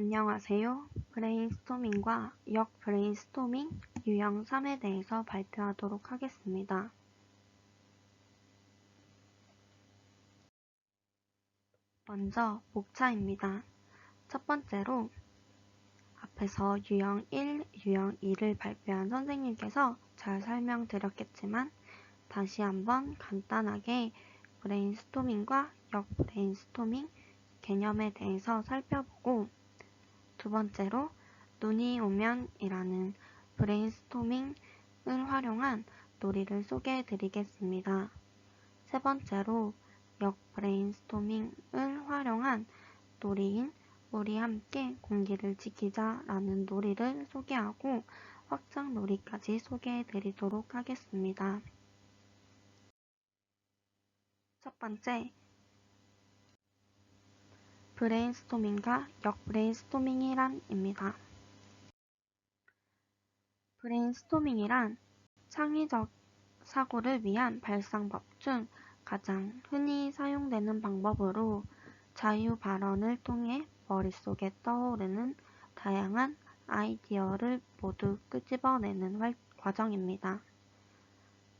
안녕하세요. 브레인스토밍과 역 브레인스토밍 유형 3에 대해서 발표하도록 하겠습니다. 먼저 목차입니다. 첫 번째로 앞에서 유형 1, 유형 2를 발표한 선생님께서 잘 설명드렸겠지만 다시 한번 간단하게 브레인스토밍과 역 브레인스토밍 개념에 대해서 살펴보고, 두 번째로 눈이 오면이라는 브레인스토밍을 활용한 놀이를 소개해 드리겠습니다. 세 번째로 역 브레인스토밍을 활용한 놀이인 우리 함께 공기를 지키자 라는 놀이를 소개하고 확장 놀이까지 소개해 드리도록 하겠습니다. 첫 번째, 브레인스토밍과 역 브레인스토밍이란입니다. 브레인스토밍이란 창의적 사고를 위한 발상법 중 가장 흔히 사용되는 방법으로 자유 발언을 통해 머릿속에 떠오르는 다양한 아이디어를 모두 끄집어내는 과정입니다.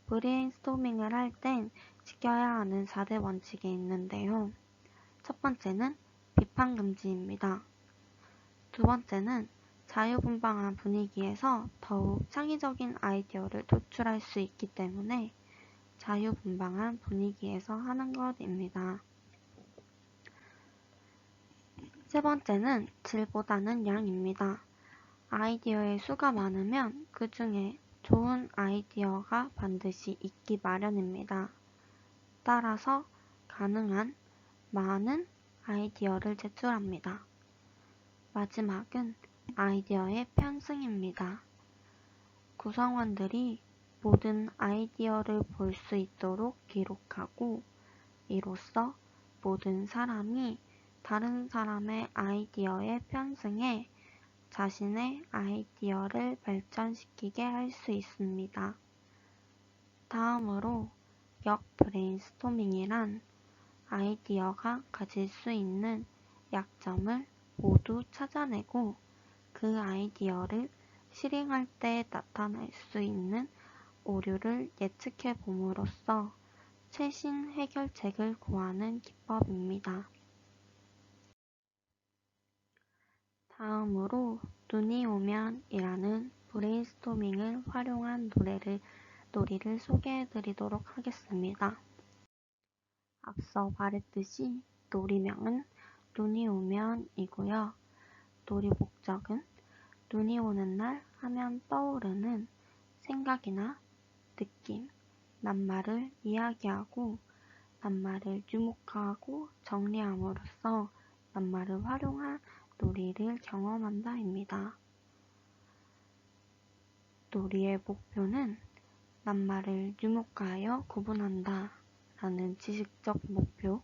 브레인스토밍을 할 땐 지켜야 하는 4대 원칙이 있는데요. 첫 번째는 비판 금지입니다. 두 번째는 자유분방한 분위기에서 더욱 창의적인 아이디어를 도출할 수 있기 때문에 자유분방한 분위기에서 하는 것입니다. 세 번째는 질보다는 양입니다. 아이디어의 수가 많으면 그 중에 좋은 아이디어가 반드시 있기 마련입니다. 따라서 가능한 많은 아이디어를 제출합니다. 마지막은 아이디어의 편승입니다. 구성원들이 모든 아이디어를 볼 수 있도록 기록하고, 이로써 모든 사람이 다른 사람의 아이디어에 편승해 자신의 아이디어를 발전시키게 할 수 있습니다. 다음으로 역 브레인스토밍이란 아이디어가 가질 수 있는 약점을 모두 찾아내고 그 아이디어를 실행할 때 나타날 수 있는 오류를 예측해 봄으로써 최신 해결책을 구하는 기법입니다. 다음으로 눈이 오면이라는 브레인스토밍을 활용한 놀이를 소개해 드리도록 하겠습니다. 앞서 말했듯이 놀이명은 눈이 오면이고요. 놀이 목적은 눈이 오는 날 하면 떠오르는 생각이나 느낌, 낱말을 이야기하고 낱말을 유목하고 정리함으로써 낱말을 활용한 놀이를 경험한다입니다. 놀이의 목표는 낱말을 유목하여 구분한다 라는 지식적 목표,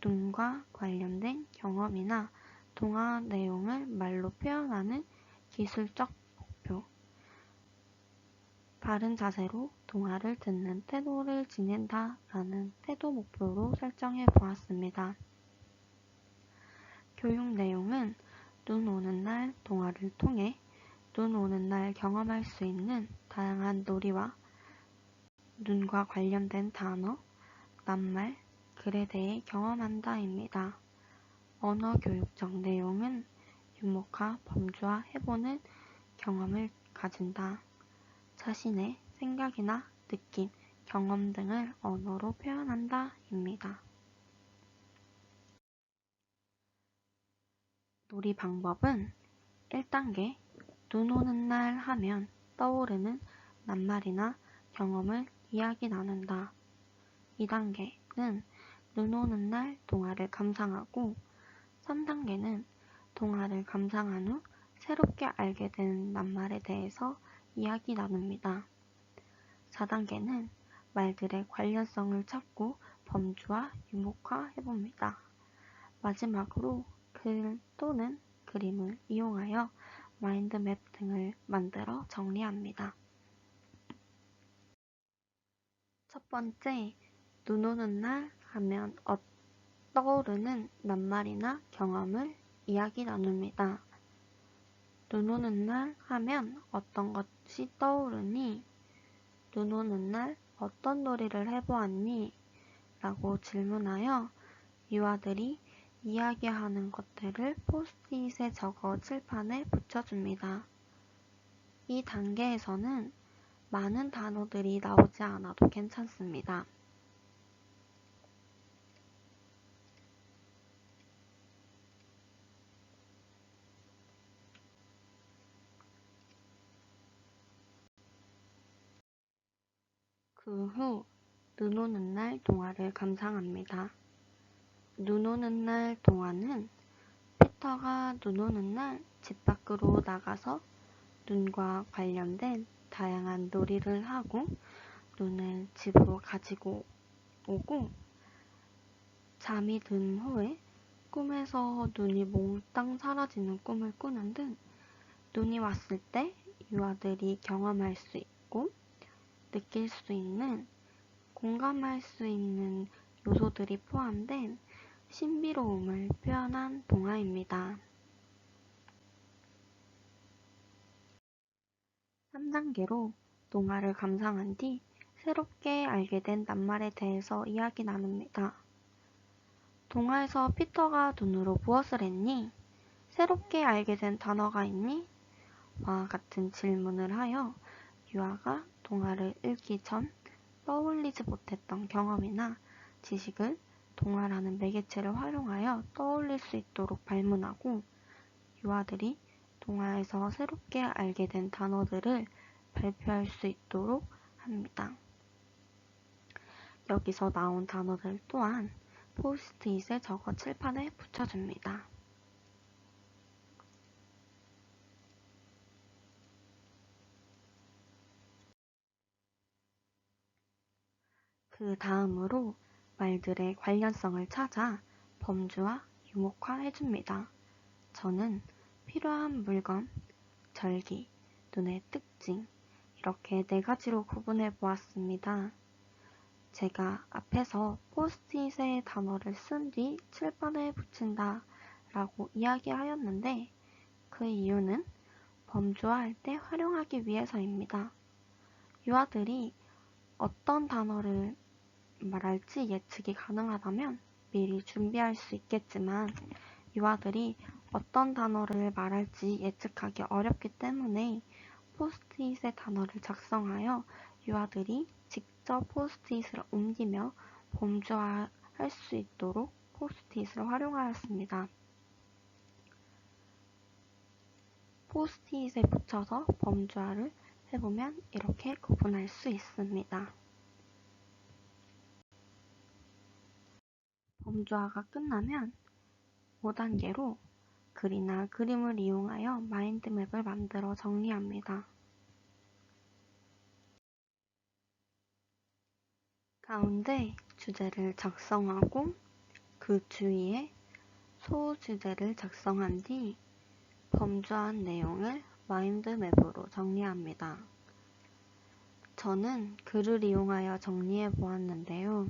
눈과 관련된 경험이나 동화 내용을 말로 표현하는 기술적 목표, 바른 자세로 동화를 듣는 태도를 지닌다 라는 태도 목표로 설정해 보았습니다. 교육 내용은 눈 오는 날 동화를 통해 눈 오는 날 경험할 수 있는 다양한 놀이와 눈과 관련된 단어, 낱말, 글에 대해 경험한다입니다. 언어 교육적 내용은 유목화, 범주화 해보는 경험을 가진다. 자신의 생각이나 느낌, 경험 등을 언어로 표현한다 입니다. 놀이 방법은 1단계, 눈 오는 날 하면 떠오르는 낱말이나 경험을 이야기 나눈다. 2단계는 눈 오는 날 동화를 감상하고, 3단계는 동화를 감상한 후 새롭게 알게 된 낱말에 대해서 이야기 나눕니다. 4단계는 말들의 관련성을 찾고 범주와 유목화 해봅니다. 마지막으로 글 또는 그림을 이용하여 마인드맵 등을 만들어 정리합니다. 첫 번째, 눈 오는 날 하면 떠오르는 낱말이나 경험을 이야기 나눕니다. 눈 오는 날 하면 어떤 것이 떠오르니? 눈 오는 날 어떤 놀이를 해보았니? 라고 질문하여 유아들이 이야기하는 것들을 포스트잇에 적어 칠판에 붙여줍니다. 이 단계에서는 많은 단어들이 나오지 않아도 괜찮습니다. 그 후 눈 오는 날 동화를 감상합니다. 눈 오는 날 동화는 피터가 눈 오는 날 집 밖으로 나가서 눈과 관련된 다양한 놀이를 하고 눈을 집으로 가지고 오고 잠이 든 후에 꿈에서 눈이 몽땅 사라지는 꿈을 꾸는 등 눈이 왔을 때 유아들이 경험할 수 있고 느낄 수 있는, 공감할 수 있는 요소들이 포함된 신비로움을 표현한 동화입니다. 3단계로 동화를 감상한 뒤 새롭게 알게 된 낱말에 대해서 이야기 나눕니다. 동화에서 피터가 눈으로 무엇을 했니? 새롭게 알게 된 단어가 있니? 와 같은 질문을 하여 유아가 동화를 읽기 전 떠올리지 못했던 경험이나 지식을 동화라는 매개체를 활용하여 떠올릴 수 있도록 발문하고 유아들이 동화에서 새롭게 알게 된 단어들을 발표할 수 있도록 합니다. 여기서 나온 단어들 또한 포스트잇에 적어 칠판에 붙여줍니다. 그 다음으로 말들의 관련성을 찾아 범주와 유목화해줍니다. 저는 필요한 물건, 절기, 눈의 특징 이렇게 4가지로 구분해 보았습니다. 제가 앞에서 포스트잇에 단어를 쓴 뒤 칠판에 붙인다 라고 이야기하였는데 그 이유는 범주화할 때 활용하기 위해서입니다. 유아들이 어떤 단어를 말할지 예측이 가능하다면 미리 준비할 수 있겠지만 유아들이 어떤 단어를 말할지 예측하기 어렵기 때문에 포스트잇의 단어를 작성하여 유아들이 직접 포스트잇을 옮기며 범주화할 수 있도록 포스트잇을 활용하였습니다. 포스트잇에 붙여서 범주화를 해보면 이렇게 구분할 수 있습니다. 범주화가 끝나면 5단계로 글이나 그림을 이용하여 마인드맵을 만들어 정리합니다. 가운데 주제를 작성하고 그 주위에 소주제를 작성한 뒤 범주한 내용을 마인드맵으로 정리합니다. 저는 글을 이용하여 정리해 보았는데요.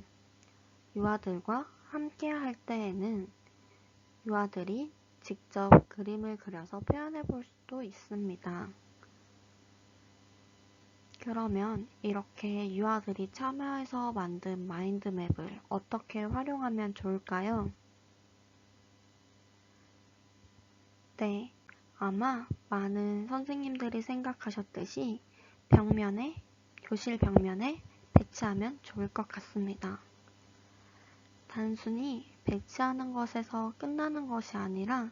유아들과 함께 할 때에는 유아들이 직접 그림을 그려서 표현해 볼 수도 있습니다. 그러면 이렇게 유아들이 참여해서 만든 마인드맵을 어떻게 활용하면 좋을까요? 네, 아마 많은 선생님들이 생각하셨듯이 교실 벽면에 배치하면 좋을 것 같습니다. 단순히 배치하는 것에서 끝나는 것이 아니라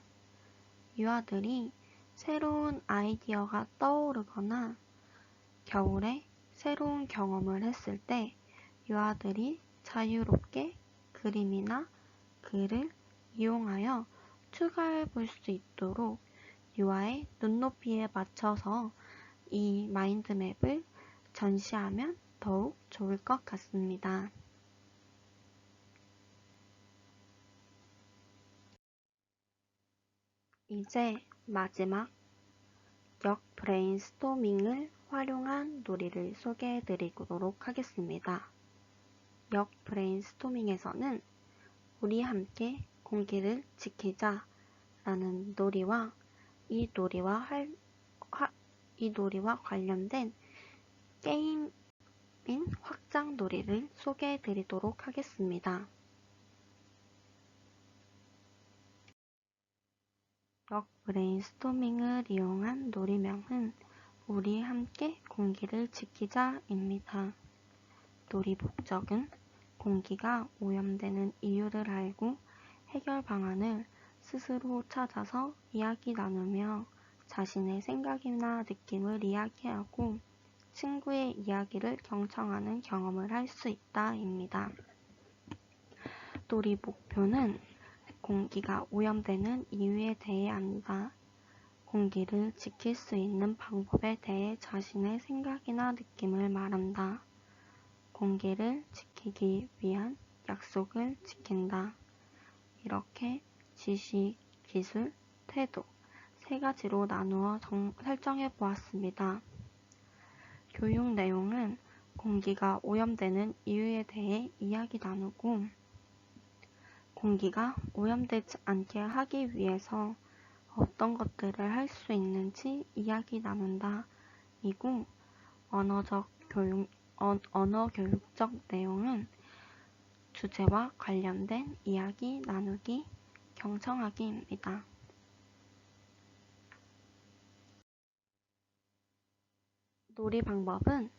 유아들이 새로운 아이디어가 떠오르거나 겨울에 새로운 경험을 했을 때 유아들이 자유롭게 그림이나 글을 이용하여 추가해 볼 수 있도록 유아의 눈높이에 맞춰서 이 마인드맵을 전시하면 더욱 좋을 것 같습니다. 이제 마지막 역 브레인스토밍을 활용한 놀이를 소개해 드리도록 하겠습니다. 역 브레인스토밍에서는 우리 함께 공기를 지키자 라는 놀이와 이 놀이와 관련된 게임인 확장놀이를 소개해 드리도록 하겠습니다. 역 브레인스토밍을 이용한 놀이명은 우리 함께 공기를 지키자입니다. 놀이 목적은 공기가 오염되는 이유를 알고 해결 방안을 스스로 찾아서 이야기 나누며 자신의 생각이나 느낌을 이야기하고 친구의 이야기를 경청하는 경험을 할 수 있다입니다. 놀이 목표는 공기가 오염되는 이유에 대해 안다. 공기를 지킬 수 있는 방법에 대해 자신의 생각이나 느낌을 말한다. 공기를 지키기 위한 약속을 지킨다. 이렇게 지식, 기술, 태도 세 가지로 나누어 설정해 보았습니다. 교육 내용은 공기가 오염되는 이유에 대해 이야기 나누고 공기가 오염되지 않게 하기 위해서 어떤 것들을 할 수 있는지 이야기 나눈다. 이고 언어 교육적 내용은 주제와 관련된 이야기 나누기, 경청하기입니다. 놀이 방법은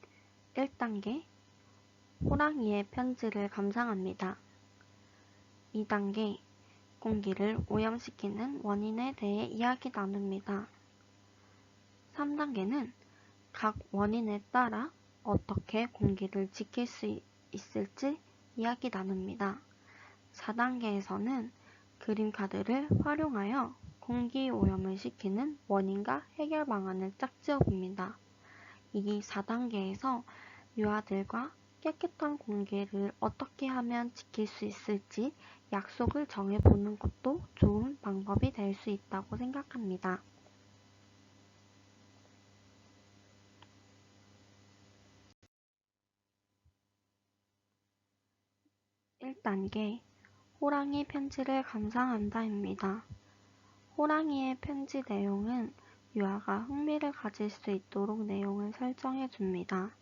1단계 호랑이의 편지를 감상합니다. 2단계 공기를 오염시키는 원인에 대해 이야기 나눕니다. 3단계는 각 원인에 따라 어떻게 공기를 지킬 수 있을지 이야기 나눕니다. 4단계에서는 그림 카드를 활용하여 공기 오염을 시키는 원인과 해결 방안을 짝지어 봅니다. 이 4단계에서 유아들과 깨끗한 공기를 어떻게 하면 지킬 수 있을지 약속을 정해보는 것도 좋은 방법이 될 수 있다고 생각합니다. 1단계 호랑이 편지를 감상한다입니다. 호랑이의 편지 내용은 유아가 흥미를 가질 수 있도록 내용을 설정해 줍니다.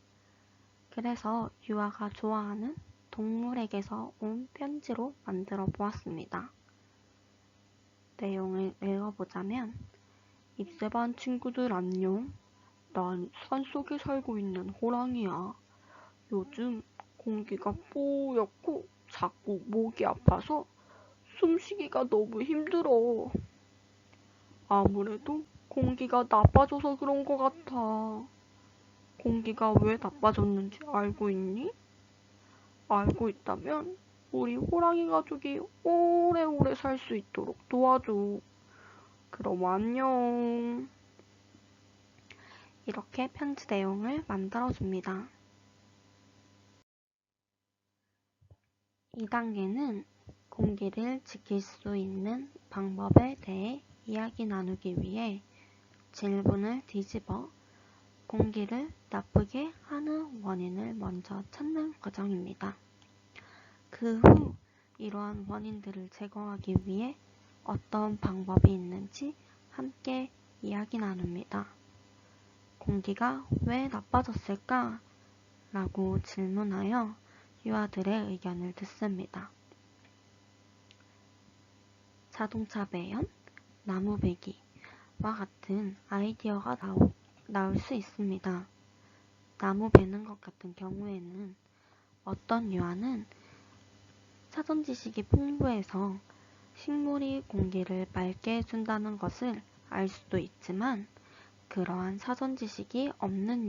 그래서 유아가 좋아하는 동물에게서 온 편지로 만들어 보았습니다. 내용을 읽어보자면 잎새반 친구들 안녕. 난 산속에 살고 있는 호랑이야. 요즘 공기가 뽀얗고 자꾸 목이 아파서 숨쉬기가 너무 힘들어. 아무래도 공기가 나빠져서 그런 것 같아. 공기가 왜 나빠졌는지 알고 있니? 알고 있다면 우리 호랑이 가족이 오래오래 살 수 있도록 도와줘. 그럼 안녕. 이렇게 편지 내용을 만들어줍니다. 2단계는 공기를 지킬 수 있는 방법에 대해 이야기 나누기 위해 질문을 뒤집어 공기를 나쁘게 하는 원인을 먼저 찾는 과정입니다. 그 후 이러한 원인들을 제거하기 위해 어떤 방법이 있는지 함께 이야기 나눕니다. 공기가 왜 나빠졌을까? 라고 질문하여 유아들의 의견을 듣습니다. 자동차 배연, 나무 베기와 같은 아이디어가 나올 수 있습니다. 나무 베는 것 같은 경우에는 어떤 유아는 사전 지식이 풍부해서 식물이 공기를 맑게 해준다는 것을 알 수도 있지만 그러한 사전 지식이 없는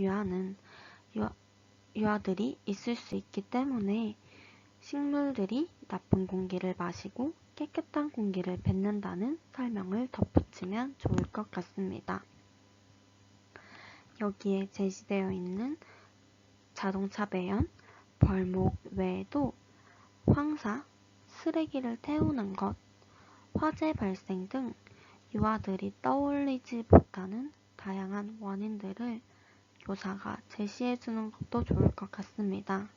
유아들이 있을 수 있기 때문에 식물들이 나쁜 공기를 마시고 깨끗한 공기를 뱉는다는 설명을 덧붙이면 좋을 것 같습니다. 여기에 제시되어 있는 자동차 배연, 벌목 외에도 황사, 쓰레기를 태우는 것, 화재 발생 등 유아들이 떠올리지 못하는 다양한 원인들을 교사가 제시해주는 것도 좋을 것 같습니다.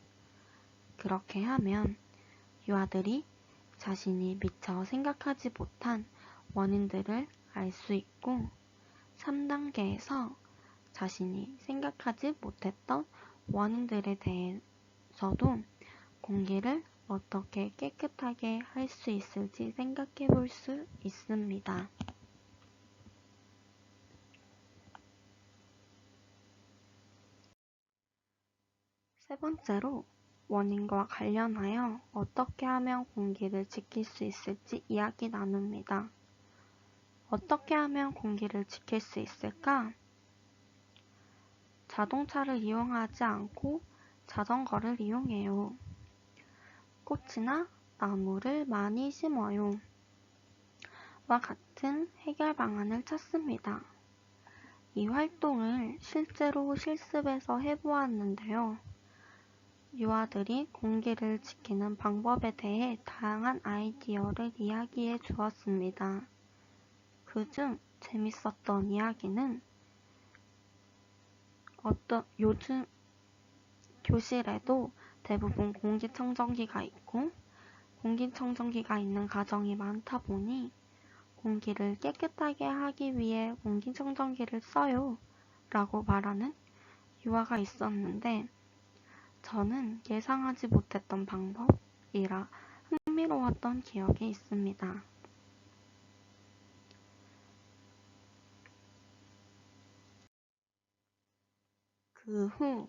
그렇게 하면 유아들이 자신이 미처 생각하지 못한 원인들을 알 수 있고 3단계에서 자신이 생각하지 못했던 원인들에 대해서도 공기를 어떻게 깨끗하게 할 수 있을지 생각해 볼 수 있습니다. 세 번째로 원인과 관련하여 어떻게 하면 공기를 지킬 수 있을지 이야기 나눕니다. 어떻게 하면 공기를 지킬 수 있을까? 자동차를 이용하지 않고 자전거를 이용해요. 꽃이나 나무를 많이 심어요. 와 같은 해결 방안을 찾습니다. 이 활동을 실제로 실습에서 해보았는데요. 유아들이 공기를 지키는 방법에 대해 다양한 아이디어를 이야기해 주었습니다. 그중 재밌었던 이야기는 요즘 교실에도 대부분 공기청정기가 있고 공기청정기가 있는 가정이 많다 보니 공기를 깨끗하게 하기 위해 공기청정기를 써요 라고 말하는 유아가 있었는데 저는 예상하지 못했던 방법이라 흥미로웠던 기억이 있습니다. 그 후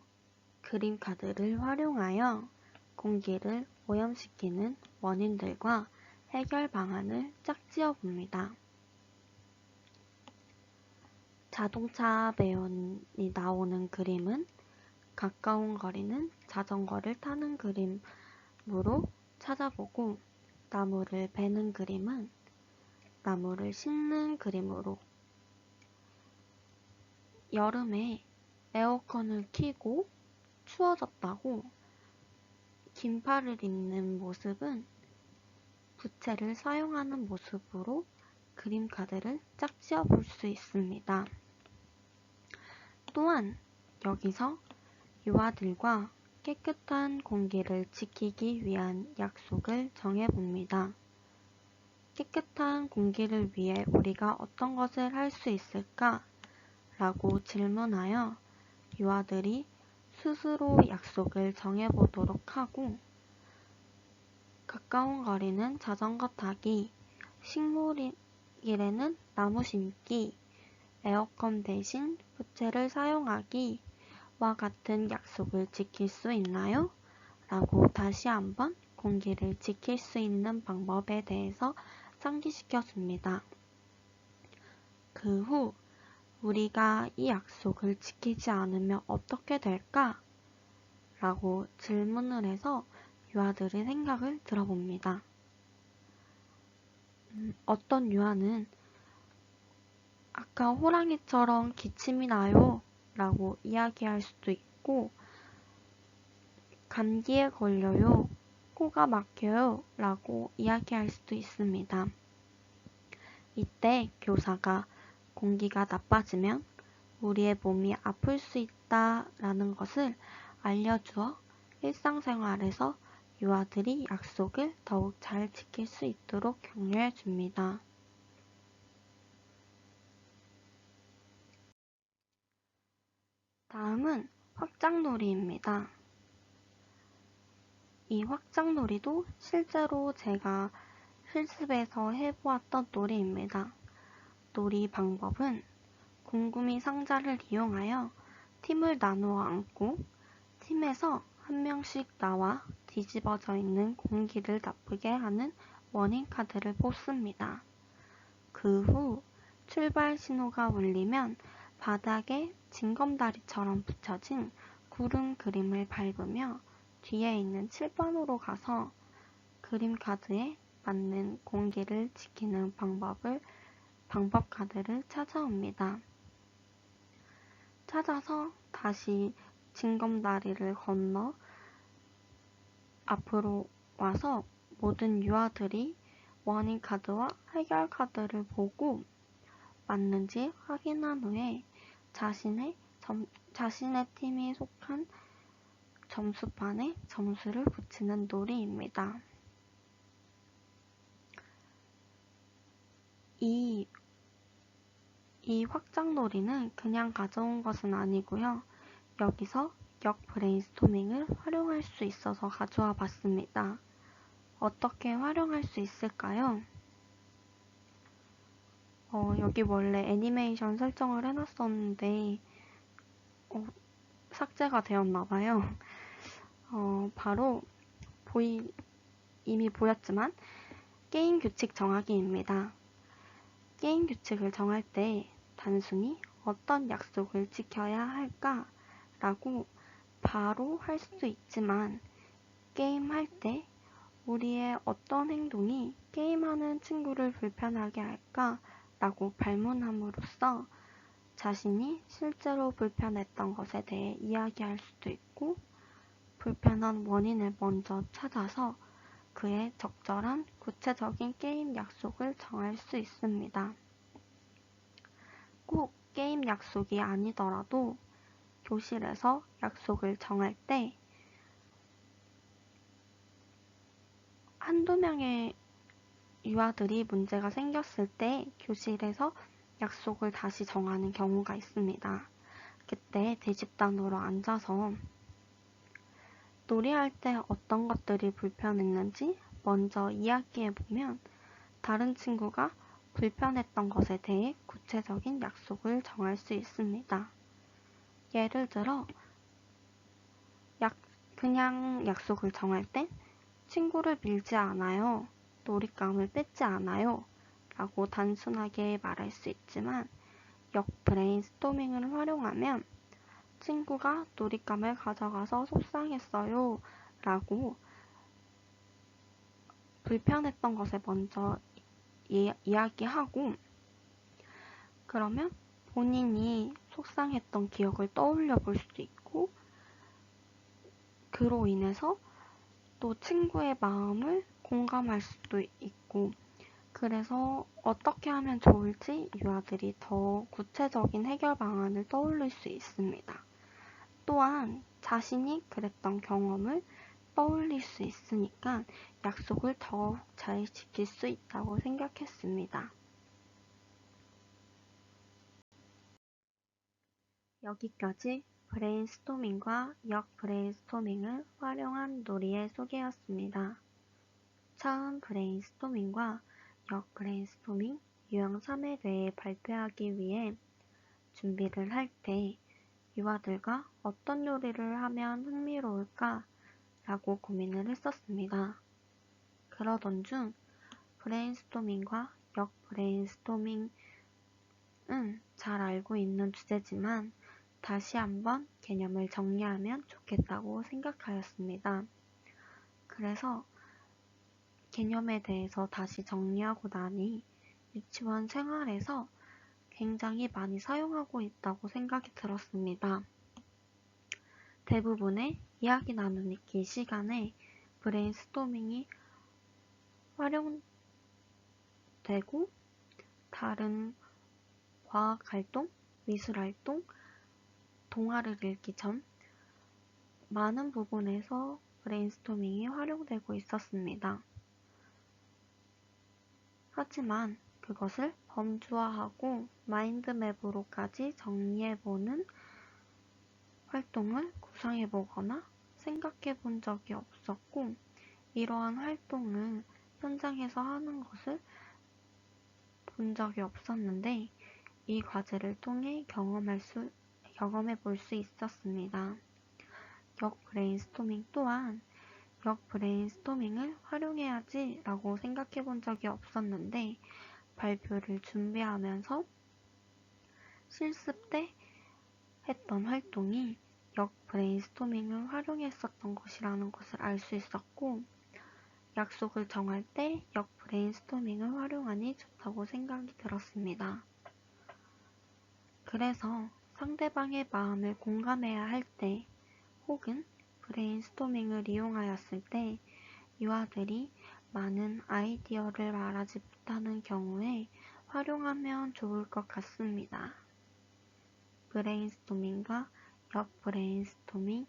그림카드를 활용하여 공기를 오염시키는 원인들과 해결 방안을 짝지어 봅니다. 자동차 배연이 나오는 그림은 가까운 거리는 자전거를 타는 그림으로 찾아보고 나무를 베는 그림은 나무를 심는 그림으로 여름에 에어컨을 켜고 추워졌다고 긴팔을 입는 모습은 부채를 사용하는 모습으로 그림카드를 짝지어 볼 수 있습니다. 또한 여기서 유아들과 깨끗한 공기를 지키기 위한 약속을 정해봅니다. 깨끗한 공기를 위해 우리가 어떤 것을 할 수 있을까? 라고 질문하여 유아들이 스스로 약속을 정해보도록 하고 가까운 거리는 자전거 타기, 식물일에는 나무 심기, 에어컨 대신 부채를 사용하기 와 같은 약속을 지킬 수 있나요? 라고 다시 한번 공기를 지킬 수 있는 방법에 대해서 상기시켜 줍니다. 그 후 우리가 이 약속을 지키지 않으면 어떻게 될까? 라고 질문을 해서 유아들의 생각을 들어봅니다. 어떤 유아는 아까 호랑이처럼 기침이 나요 라고 이야기할 수도 있고 감기에 걸려요, 코가 막혀요 라고 이야기할 수도 있습니다. 이때 교사가 공기가 나빠지면 우리의 몸이 아플 수 있다 라는 것을 알려주어 일상생활에서 유아들이 약속을 더욱 잘 지킬 수 있도록 격려해 줍니다. 다음은 확장놀이입니다. 이 확장놀이도 실제로 제가 실습에서 해보았던 놀이입니다. 놀이 방법은 곰곰이 상자를 이용하여 팀을 나누어 앉고 팀에서 한 명씩 나와 뒤집어져 있는 공기를 나쁘게 하는 원인 카드를 뽑습니다. 그 후 출발 신호가 울리면 바닥에 징검다리처럼 붙여진 구름 그림을 밟으며 뒤에 있는 칠판으로 가서 그림 카드에 맞는 공기를 지키는 방법 카드를 찾아옵니다. 찾아서 다시 징검다리를 건너 앞으로 와서 모든 유아들이 원인 카드와 해결 카드를 보고 맞는지 확인한 후에 자신의 팀이 속한 점수판에 점수를 붙이는 놀이입니다. 이 확장놀이는 그냥 가져온 것은 아니고요. 여기서 역 브레인스토밍을 활용할 수 있어서 가져와 봤습니다. 어떻게 활용할 수 있을까요? 여기 원래 애니메이션 설정을 해놨었는데 삭제가 되었나봐요. 바로 이미 보였지만 게임 규칙 정하기입니다. 게임 규칙을 정할 때 단순히 어떤 약속을 지켜야 할까 라고 바로 할 수도 있지만 게임할 때 우리의 어떤 행동이 게임하는 친구를 불편하게 할까 라고 발문함으로써 자신이 실제로 불편했던 것에 대해 이야기할 수도 있고 불편한 원인을 먼저 찾아서 그의 적절한 구체적인 게임 약속을 정할 수 있습니다. 꼭 게임 약속이 아니더라도 교실에서 약속을 정할 때 한두 명의 유아들이 문제가 생겼을 때 교실에서 약속을 다시 정하는 경우가 있습니다. 그때 대집단으로 앉아서 놀이할 때 어떤 것들이 불편했는지 먼저 이야기해보면 다른 친구가 불편했던 것에 대해 구체적인 약속을 정할 수 있습니다. 예를 들어 그냥 약속을 정할 땐 친구를 밀지 않아요. 놀잇감을 뺏지 않아요. 라고 단순하게 말할 수 있지만 역 브레인스토밍을 활용하면 친구가 놀잇감을 가져가서 속상했어요. 라고 불편했던 것에 먼저 이야기하고 그러면 본인이 속상했던 기억을 떠올려 볼 수도 있고 그로 인해서 또 친구의 마음을 공감할 수도 있고 그래서 어떻게 하면 좋을지 유아들이 더 구체적인 해결 방안을 떠올릴 수 있습니다. 또한 자신이 그랬던 경험을 떠올릴 수 있으니까 약속을 더욱 잘 지킬 수 있다고 생각했습니다. 여기까지 브레인스토밍과 역 브레인스토밍을 활용한 놀이의 소개였습니다. 처음 브레인스토밍과 역 브레인스토밍 유형 3에 대해 발표하기 위해 준비를 할 때 유아들과 어떤 요리를 하면 흥미로울까 라고 고민을 했었습니다. 그러던 중 브레인스토밍과 역 브레인스토밍은 잘 알고 있는 주제지만 다시 한번 개념을 정리하면 좋겠다고 생각하였습니다. 그래서 개념에 대해서 다시 정리하고 나니 유치원 생활에서 굉장히 많이 사용하고 있다고 생각이 들었습니다. 대부분의 이야기 나누기 시간에 브레인스토밍이 활용되고 다른 과학활동, 미술활동, 동화를 읽기 전 많은 부분에서 브레인스토밍이 활용되고 있었습니다. 하지만 그것을 범주화하고 마인드맵으로까지 정리해보는 활동을 구상해보거나 생각해본 적이 없었고 이러한 활동을 현장에서 하는 것을 본 적이 없었는데 이 과제를 통해 경험해볼 수 있었습니다. 역 브레인스토밍 또한 역 브레인스토밍을 활용해야지 라고 생각해 본 적이 없었는데 발표를 준비하면서 실습 때 했던 활동이 역 브레인스토밍을 활용했었던 것이라는 것을 알 수 있었고 약속을 정할 때 역 브레인스토밍을 활용하니 좋다고 생각이 들었습니다. 그래서 상대방의 마음을 공감해야 할 때 혹은 브레인스토밍을 이용하였을 때 유아들이 많은 아이디어를 말하지 못하는 경우에 활용하면 좋을 것 같습니다. 브레인스토밍과 역 브레인스토밍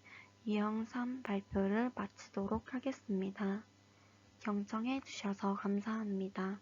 유형 3 발표를 마치도록 하겠습니다. 경청해 주셔서 감사합니다.